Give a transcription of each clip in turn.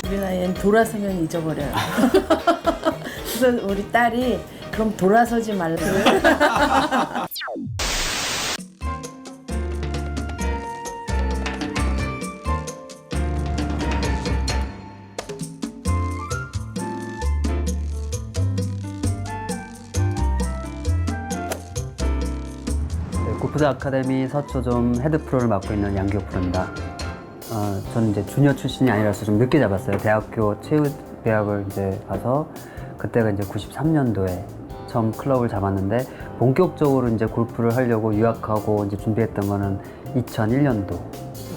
우리 나이엔 돌아서면 잊어버려요. 그래서 우리 딸이 그럼 돌아서지 말고. 골프대 아카데미 서초점 헤드 프로를 맡고 있는 양기호 프로입니다. 저는 이제 주니어 출신이 아니라서 좀 늦게 잡았어요. 대학교 체육대학을 이제 가서 그때가 이제 93년도에 처음 클럽을 잡았는데 본격적으로 이제 골프를 하려고 유학하고 이제 준비했던 거는 2001년도.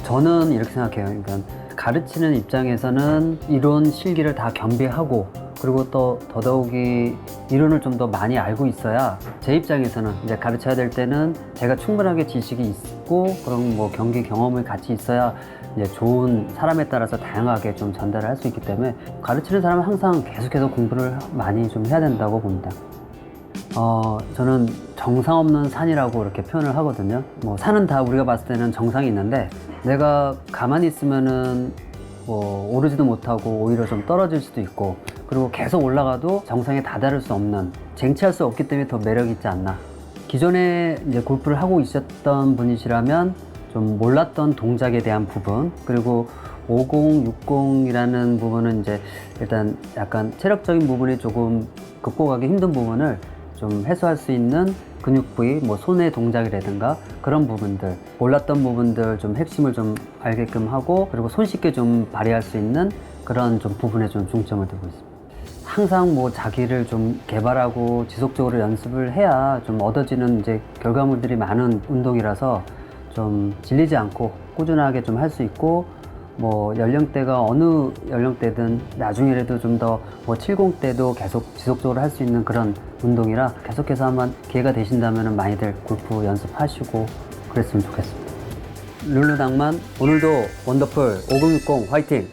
저는 이렇게 생각해요. 그러니까 가르치는 입장에서는 이론 실기를 다 겸비하고 그리고 또 더더욱이 이론을 좀 더 많이 알고 있어야 제 입장에서는 이제 가르쳐야 될 때는 제가 충분하게 지식이 있고 그런 뭐 경기 경험이 같이 있어야 이제 좋은 사람에 따라서 다양하게 좀 전달을 할 수 있기 때문에 가르치는 사람은 항상 계속해서 공부를 많이 좀 해야 된다고 봅니다. 저는 정상 없는 산이라고 이렇게 표현을 하거든요. 뭐 산은 다 우리가 봤을 때는 정상이 있는데 내가 가만히 있으면은 뭐 오르지도 못하고 오히려 좀 떨어질 수도 있고 그리고 계속 올라가도 정상에 다다를 수 없는 쟁취할 수 없기 때문에 더 매력이 있지 않나. 기존에 이제 골프를 하고 있었던 분이시라면 좀 몰랐던 동작에 대한 부분 그리고 50, 60이라는 부분은 이제 일단 약간 체력적인 부분이 조금 극복하기 힘든 부분을 좀 해소할 수 있는 근육 부위, 뭐 손의 동작이라든가 그런 부분들, 몰랐던 부분들 좀 핵심을 좀 알게끔 하고 그리고 손쉽게 좀 발휘할 수 있는 그런 좀 부분에 좀 중점을 두고 있습니다. 항상 뭐 자기를 좀 개발하고 지속적으로 연습을 해야 좀 얻어지는 이제 결과물들이 많은 운동이라서 좀 질리지 않고 꾸준하게 좀 할 수 있고 뭐 연령대가 어느 연령대든 나중에라도 좀 더 뭐 70대도 계속 지속적으로 할 수 있는 그런 운동이라 계속해서 한번 기회가 되신다면 많이들 골프 연습하시고 그랬으면 좋겠습니다. 룰루 낭만 오늘도 원더풀 5060 화이팅!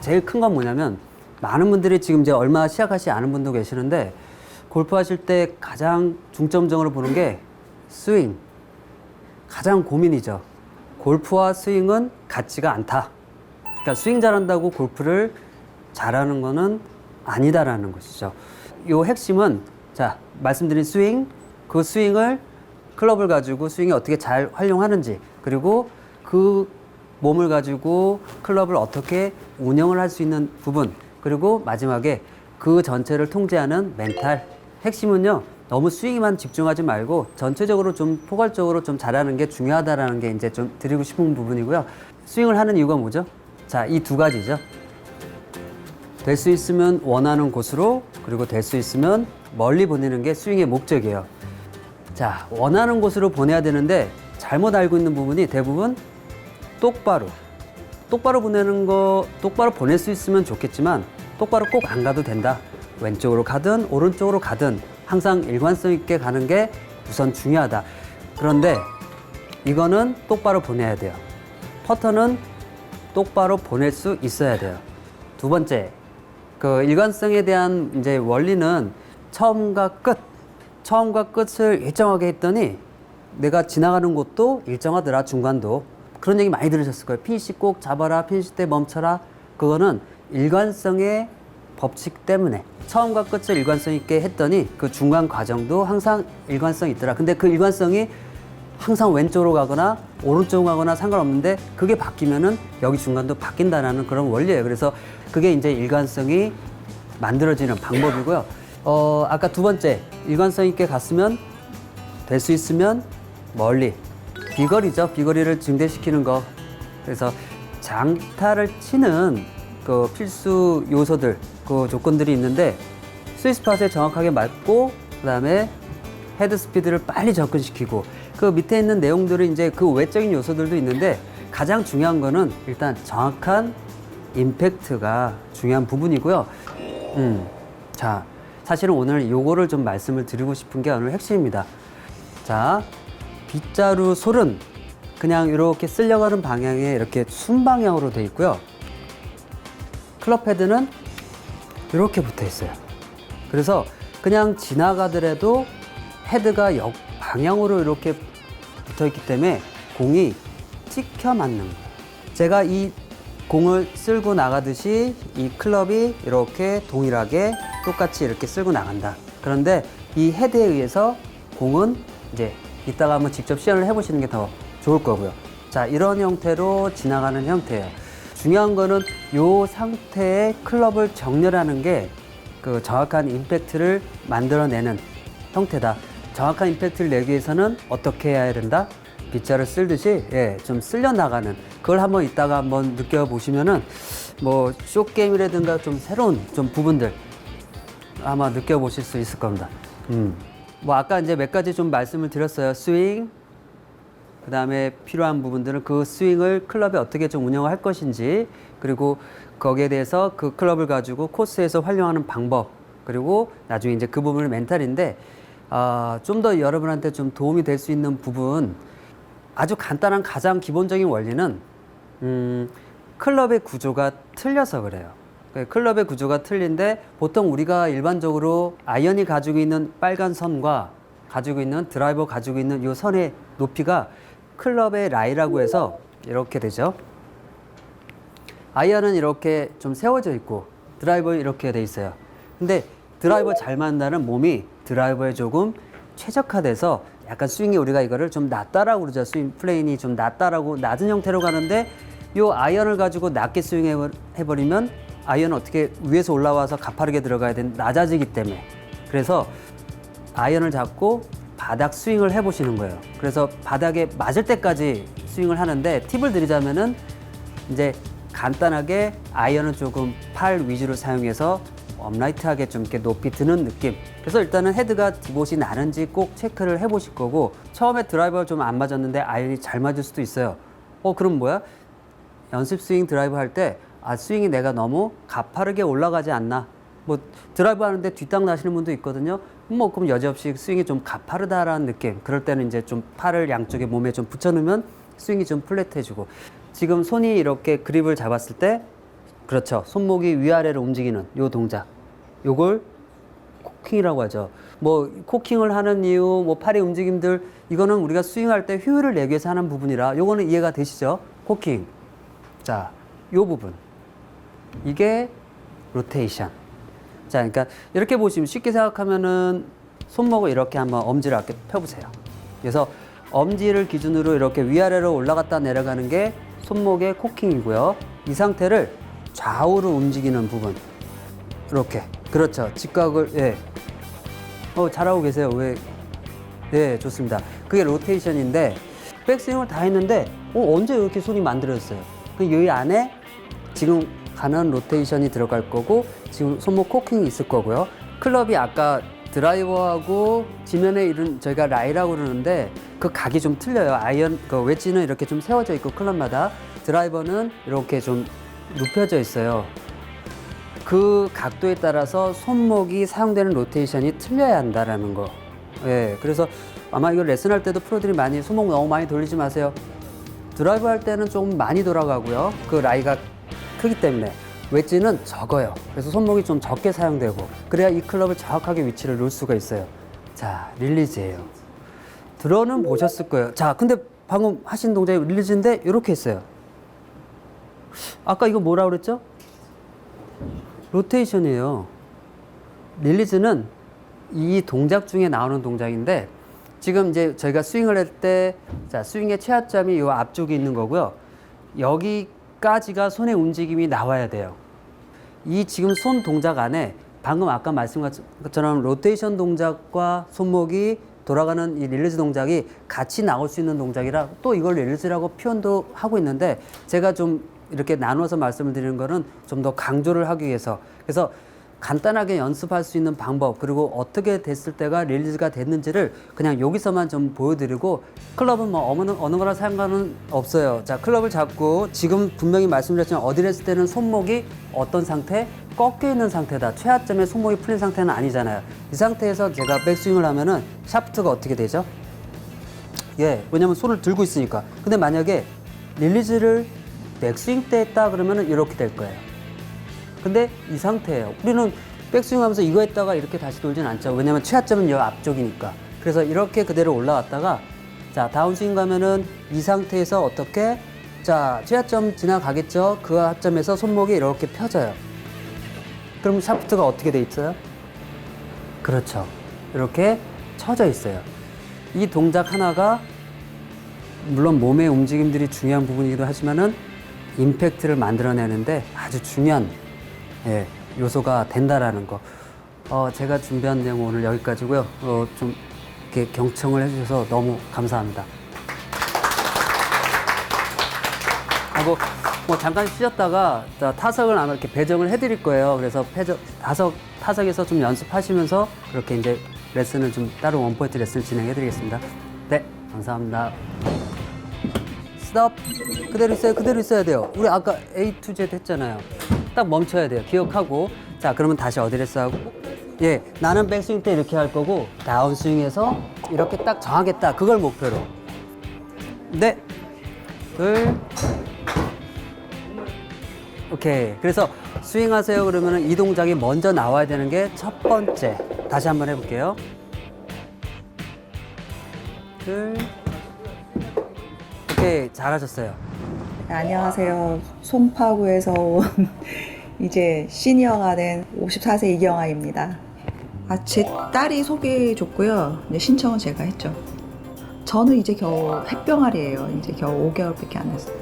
제일 큰 건 뭐냐면 많은 분들이 지금 이제 얼마 시작하시지 않은 분도 계시는데 골프 하실 때 가장 중점적으로 보는 게 스윙. 가장 고민이죠. 골프와 스윙은 같지가 않다. 그러니까 스윙 잘한다고 골프를 잘하는 거는 아니다라는 것이죠. 요 핵심은 자, 말씀드린 스윙, 그 스윙을 클럽을 가지고 스윙이 어떻게 잘 활용하는지 그리고 그 몸을 가지고 클럽을 어떻게 운영을 할 수 있는 부분 그리고 마지막에 그 전체를 통제하는 멘탈 핵심은요 너무 스윙에만 집중하지 말고 전체적으로 좀 포괄적으로 좀 잘하는 게 중요하다라는 게 이제 좀 드리고 싶은 부분이고요. 스윙을 하는 이유가 뭐죠? 자, 이 두 가지죠. 될 수 있으면 원하는 곳으로 그리고 될 수 있으면 멀리 보내는 게 스윙의 목적이에요. 자, 원하는 곳으로 보내야 되는데 잘못 알고 있는 부분이 대부분 똑바로 보내는 거 똑바로 보낼 수 있으면 좋겠지만 똑바로 꼭 안 가도 된다. 왼쪽으로 가든 오른쪽으로 가든 항상 일관성 있게 가는 게 우선 중요하다. 그런데 이거는 똑바로 보내야 돼요. 퍼터는 똑바로 보낼 수 있어야 돼요. 두 번째, 그 일관성에 대한 이제 원리는 처음과 끝을 일정하게 했더니 내가 지나가는 곳도 일정하더라, 중간도. 그런 얘기 많이 들으셨을 거예요. 피니시 꼭 잡아라, 피니시 때 멈춰라. 그거는 일관성의 법칙 때문에 처음과 끝을 일관성 있게 했더니 그 중간 과정도 항상 일관성이 있더라. 근데 그 일관성이 항상 왼쪽으로 가거나 오른쪽으로 가거나 상관없는데 그게 바뀌면은 여기 중간도 바뀐다라는 그런 원리예요. 그래서 그게 이제 일관성이 만들어지는 방법이고요. 아까 두 번째, 일관성 있게 갔으면 될 수 있으면 멀리. 비거리죠. 비거리를 증대시키는 거. 그래서 장타를 치는 그 필수 요소들, 그 조건들이 있는데 스위스팟에 정확하게 맞고 그다음에 헤드 스피드를 빨리 접근시키고 그 밑에 있는 내용들은 이제 그 외적인 요소들도 있는데 가장 중요한 거는 일단 정확한 임팩트가 중요한 부분이고요. 자, 사실은 오늘 요거를 좀 말씀을 드리고 싶은 게 오늘 핵심입니다. 자, 빗자루 솔은 그냥 이렇게 쓸려가는 방향에 이렇게 순방향으로 되어 있고요. 클럽 헤드는 이렇게 붙어 있어요. 그래서 그냥 지나가더라도 헤드가 방향으로 이렇게 붙어 있기 때문에 공이 찍혀 맞는 거예요. 제가 이 공을 쓸고 나가듯이 이 클럽이 이렇게 동일하게 똑같이 이렇게 쓸고 나간다. 그런데 이 헤드에 의해서 공은 이제 이따가 한번 직접 시연을 해보시는 게 더 좋을 거고요. 자, 이런 형태로 지나가는 형태예요. 중요한 거는 이 상태의 클럽을 정렬하는 게 그 정확한 임팩트를 만들어내는 형태다. 정확한 임팩트를 내기 위해서는 어떻게 해야 된다? 빗자를 쓸듯이 좀 쓸려 나가는, 그걸 한번 이따가 한번 느껴보시면은 뭐 숏게임이라든가 좀 새로운 좀 부분들 아마 느껴보실 수 있을 겁니다. 뭐 아까 이제 몇 가지 좀 말씀을 드렸어요. 스윙, 그 다음에 필요한 부분들은 그 스윙을 클럽에 어떻게 좀 운영을 할 것인지, 그리고 거기에 대해서 그 클럽을 가지고 코스에서 활용하는 방법, 그리고 나중에 이제 그 부분은 멘탈인데, 좀 더 여러분한테 좀 도움이 될 수 있는 부분, 아주 간단한 가장 기본적인 원리는 클럽의 구조가 틀려서 그래요. 클럽의 구조가 틀린데, 보통 우리가 일반적으로 아이언이 가지고 있는 빨간 선과 가지고 있는 드라이버 가지고 있는 이 선의 높이가 클럽의 라이라고 해서 이렇게 되죠. 아이언은 이렇게 좀 세워져 있고 드라이버 이렇게 돼 있어요. 근데 드라이버 잘 만나는 몸이 드라이버에 조금 최적화돼서 약간 스윙이 우리가 이거를 좀 낮다라고 그러죠. 스윙 플레인이 좀 낮다라고, 낮은 형태로 가는데, 요 아이언을 가지고 낮게 스윙해버리면 아이언은 어떻게 위에서 올라와서 가파르게 들어가야 되는, 낮아지기 때문에. 그래서 아이언을 잡고 바닥 스윙을 해보시는 거예요. 그래서 바닥에 맞을 때까지 스윙을 하는데, 팁을 드리자면은 이제 간단하게 아이언은 조금 팔 위주로 사용해서 업라이트하게 좀 이렇게 높이 드는 느낌. 그래서 일단은 헤드가 디봇이 나는지 꼭 체크를 해보실 거고, 처음에 드라이버가 좀 안 맞았는데 아이언이 잘 맞을 수도 있어요. 그럼 뭐야? 연습 스윙 드라이브 할 때 스윙이 내가 너무 가파르게 올라가지 않나? 뭐 드라이브 하는데 뒷땅 나시는 분도 있거든요. 뭐 그럼 여지없이 스윙이 좀 가파르다라는 느낌. 그럴 때는 이제 좀 팔을 양쪽에 몸에 좀 붙여놓으면 스윙이 좀 플랫해지고, 지금 손이 이렇게 그립을 잡았을 때, 그렇죠, 손목이 위아래로 움직이는 요 동작, 요걸 코킹이라고 하죠. 뭐 코킹을 하는 이유, 뭐 팔의 움직임들, 이거는 우리가 스윙할 때 효율을 내기 위해서 하는 부분이라 요거는 이해가 되시죠? 코킹. 자, 요 부분, 이게 로테이션. 자, 그러니까 이렇게 보시면 쉽게 생각하면은 손목을 이렇게 한번 엄지를 이렇게 펴보세요. 그래서 엄지를 기준으로 이렇게 위아래로 올라갔다 내려가는 게 손목의 코킹이고요. 이 상태를 좌우로 움직이는 부분, 이렇게, 그렇죠, 직각을, 잘하고 계세요. 왜? 네, 좋습니다. 그게 로테이션인데, 백스윙을 다 했는데 언제 이렇게 손이 만들어졌어요? 이 안에 지금 가는 로테이션이 들어갈 거고, 지금 손목 코킹이 있을 거고요. 클럽이 아까 드라이버하고 지면에 이른, 저희가 라이라고 그러는데 그 각이 좀 틀려요. 아이언, 그 웨지는 이렇게 좀 세워져 있고 클럽마다, 드라이버는 이렇게 좀 눕혀져 있어요. 그 각도에 따라서 손목이 사용되는 로테이션이 틀려야 한다라는 거. 그래서 아마 이거 레슨할 때도 프로들이 많이 손목 너무 많이 돌리지 마세요. 드라이브 할 때는 좀 많이 돌아가고요. 그 라이가 크기 때문에. 웨지는 적어요. 그래서 손목이 좀 적게 사용되고, 그래야 이 클럽을 정확하게 위치를 놓을 수가 있어요. 자, 릴리즈예요. 들어는 보셨을 거예요. 자, 근데 방금 하신 동작이 릴리즈인데 이렇게 했어요. 아까 이거 뭐라 그랬죠? 로테이션이에요. 릴리즈는 이 동작 중에 나오는 동작인데, 지금 이제 저희가 스윙을 할 때, 자, 스윙의 최하점이 이 앞쪽에 있는 거고요. 여기까지가 손의 움직임이 나와야 돼요. 이 지금 손 동작 안에 방금 아까 말씀하신 것처럼 로테이션 동작과 손목이 돌아가는 이 릴리즈 동작이 같이 나올 수 있는 동작이라, 또 이걸 릴리즈라고 표현도 하고 있는데, 제가 좀 이렇게 나눠서 말씀을 드리는 거는 좀 더 강조를 하기 위해서, 그래서 간단하게 연습할 수 있는 방법, 그리고 어떻게 됐을 때가 릴리즈가 됐는지를 그냥 여기서만 좀 보여드리고, 클럽은 뭐 어느 거나 상관은 없어요. 자, 클럽을 잡고 지금 분명히 말씀드렸지만 어디를 했을 때는 손목이 어떤 상태? 꺾여 있는 상태다. 최하점에 손목이 풀린 상태는 아니잖아요. 이 상태에서 제가 백스윙을 하면은 샤프트가 어떻게 되죠? 왜냐면 손을 들고 있으니까. 근데 만약에 릴리즈를 백스윙 때 했다 그러면은 이렇게 될 거예요. 근데 이 상태예요. 우리는 백스윙 하면서 이거 했다가 이렇게 다시 돌진 않죠. 왜냐면 최하점은 여 앞쪽이니까. 그래서 이렇게 그대로 올라갔다가 자, 다운스윙 가면은 이 상태에서 어떻게 자, 최하점 지나가겠죠. 그 하점에서 손목이 이렇게 펴져요. 그럼 샤프트가 어떻게 돼 있어요? 그렇죠. 이렇게 쳐져 있어요. 이 동작 하나가 물론 몸의 움직임들이 중요한 부분이기도 하지만은 임팩트를 만들어내는데 아주 중요한 예, 요소가 된다라는 거. 제가 준비한 내용 오늘 여기까지고요. 좀 이렇게 경청을 해주셔서 너무 감사합니다. 하고 뭐 잠깐 쉬었다가 타석을 아마 이렇게 배정을 해드릴 거예요. 그래서 타석에서 좀 연습하시면서 그렇게 이제 레슨을 좀 따로 원포인트 레슨을 진행해드리겠습니다. 네, 감사합니다. 스톱. 그대로 있어요. 그대로 있어야 돼요. 우리 아까 A to Z 했잖아요. 딱 멈춰야 돼요. 기억하고. 자, 그러면 다시 어디 레스 하고. 예, 나는 백스윙 때 이렇게 할 거고 다운스윙에서 이렇게 딱 정하겠다. 그걸 목표로. 네. 둘. 오케이. 그래서 스윙하세요 그러면은 이 동작이 먼저 나와야 되는 게 첫 번째. 다시 한번 해볼게요. 둘. 오케이. 잘하셨어요. 안녕하세요. 송파구에서 온 이제 시니어가 된 54세 이경아입니다. 제 딸이 소개해줬고요. 이제 신청은 제가 했죠. 저는 이제 겨우 햇병아리예요. 이제 겨우 5개월밖에 안 됐어요.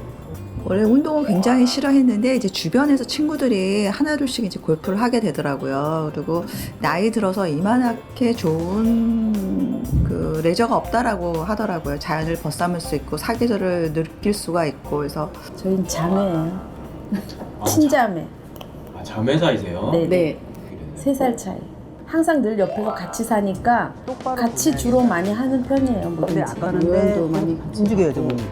원래 운동을 굉장히 싫어했는데 이제 주변에서 친구들이 하나둘씩 이제 골프를 하게 되더라고요. 그리고 나이 들어서 이만하게 좋은 그 레저가 없다라고 하더라고요. 자연을 벗삼을 수 있고 사계절을 느낄 수가 있고 그래서 저희는 자매예요. 친자매. 자매 사이세요? 네. 3살 차이. 항상 늘 옆에서 같이 사니까 같이 주로 많이 하는 편이에요. 근데 뭐든지. 아까는 모양도 많이 같이 움직여야죠. 하고. 몸이.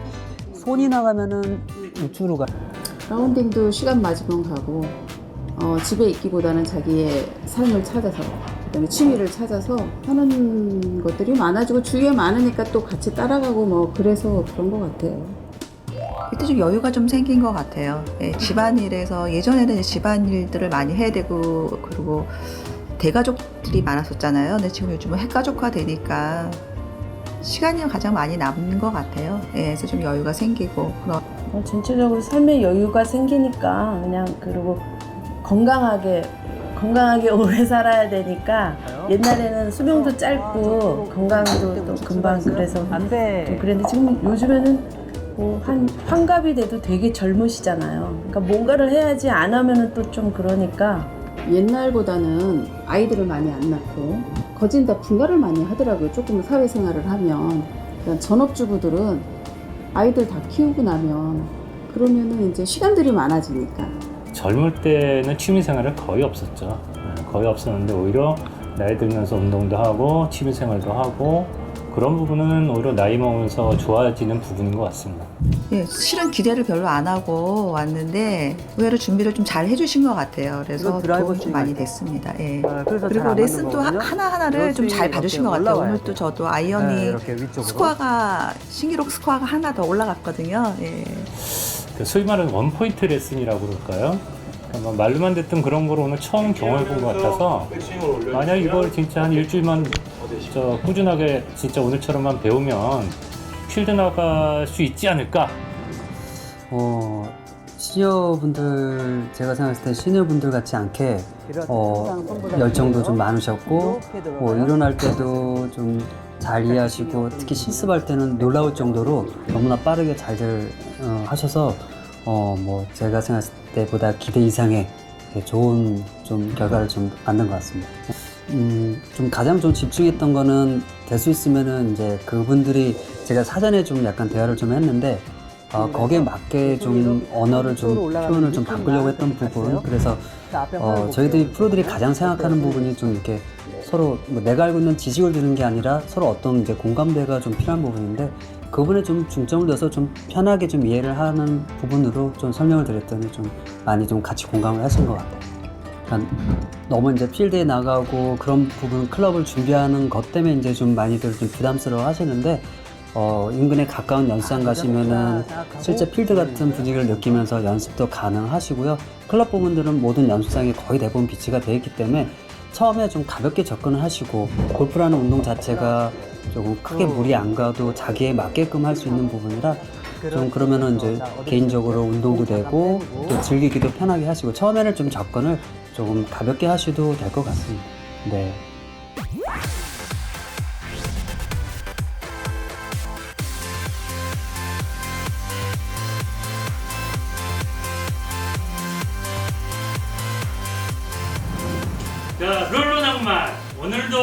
손이 나가면은 우측으로 가. 라운딩도 시간 맞으면 가고 집에 있기보다는 자기의 삶을 찾아서 그다음에 취미를 찾아서 하는 것들이 많아지고 주위에 많으니까 또 같이 따라가고 뭐 그래서 그런 것 같아요. 그때 좀 여유가 좀 생긴 것 같아요. 예, 집안일에서 예전에는 이제 집안일들을 많이 해야 되고 그리고 대가족들이 많았었잖아요. 근데 지금 요즘은 핵가족화 되니까 시간이 가장 많이 남는 것 같아요. 예, 그래서 좀 여유가 생기고 전체적으로 삶의 여유가 생기니까 그냥 그리고 건강하게 오래 살아야 되니까 옛날에는 수명도 짧고 건강도 또 금방 그래서 안 돼. 좀 그랬는데 지금 요즘에는 뭐 한 환갑이 돼도 되게 젊으시잖아요. 그러니까 뭔가를 해야지 안 하면은 또 좀 그러니까 옛날보다는 아이들을 많이 안 낳고 거진 다 분가를 많이 하더라고요. 조금 사회생활을 하면. 그러니까 전업주부들은 아이들 다 키우고 나면 그러면은 이제 시간들이 많아지니까. 젊을 때는 취미생활을 거의 없었죠. 거의 없었는데 오히려 나이 들면서 운동도 하고 취미생활도 하고 그런 부분은 오히려 나이 먹으면서 좋아지는 부분인 것 같습니다. 예, 실은 기대를 별로 안 하고 왔는데 의외로 준비를 좀 잘 해주신 것 같아요. 그래서 이거 드라이버 도움이 좀 많이 스윙 됐습니다. 예. 그래서 그리고 레슨도 하나하나를 좀 잘 봐주신 것 같아요. 오늘 또 저도 아이언이 네, 이렇게 위쪽으로. 스코어가 신기록 스코어가 하나 더 올라갔거든요. 예. 소위 말하는 원포인트 레슨이라고 그럴까요? 그러니까 말로만 듣던 그런 거를 오늘 처음 경험해본 것 같아서 만약 이걸 진짜 한 일주일만 꾸준하게 진짜 오늘처럼만 배우면 필드 나갈 수 있지 않을까? 시니어분들 제가 생각했을 때 시니어분들 같지 않게 열정도 좀 많으셨고 일어날 때도 좀 잘 이해하시고 특히 실습할 때는 놀라울 정도로 너무나 빠르게 잘들 하셔서 뭐 제가 생각했을 때보다 기대 이상의 좋은 좀 결과를 좀 만든 것 같습니다. 좀 가장 좀 집중했던 거는 될 수 있으면은 이제 그분들이 제가 사전에 좀 약간 대화를 좀 했는데 거기에 맞게 좀 언어를 좀 표현을 좀 바꾸려고 했던 부분. 그래서 저희들이 프로들이 가장 생각하는 부분이 좀 이렇게 서로 뭐 내가 알고 있는 지식을 주는 게 아니라 서로 어떤 이제 공감대가 좀 필요한 부분인데 그 부분에 좀 중점을 둬서 좀 편하게 좀 이해를 하는 부분으로 좀 설명을 드렸더니 좀 많이 좀 같이 공감을 하신 것 같아요. 그러니까 너무 이제 필드에 나가고 그런 부분 클럽을 준비하는 것 때문에 이제 좀 많이들 좀 부담스러워 하시는데 인근에 가까운 연습장 가시면은 실제 필드 같은 분위기를 느끼면서 연습도 가능하시고요. 클럽 부분들은 모든 연습장이 거의 대부분 비치가 되어 있기 때문에 처음에 좀 가볍게 접근을 하시고, 골프라는 운동 자체가 조금 크게 무리 안 가도 자기에 맞게끔 할 수 있는 부분이라 좀 그러면은 이제 개인적으로 운동도 되고 또 즐기기도 편하게 하시고, 처음에는 좀 접근을 조금 가볍게 하셔도 될 것 같습니다. 네. 자, 룰루 낭만 오늘도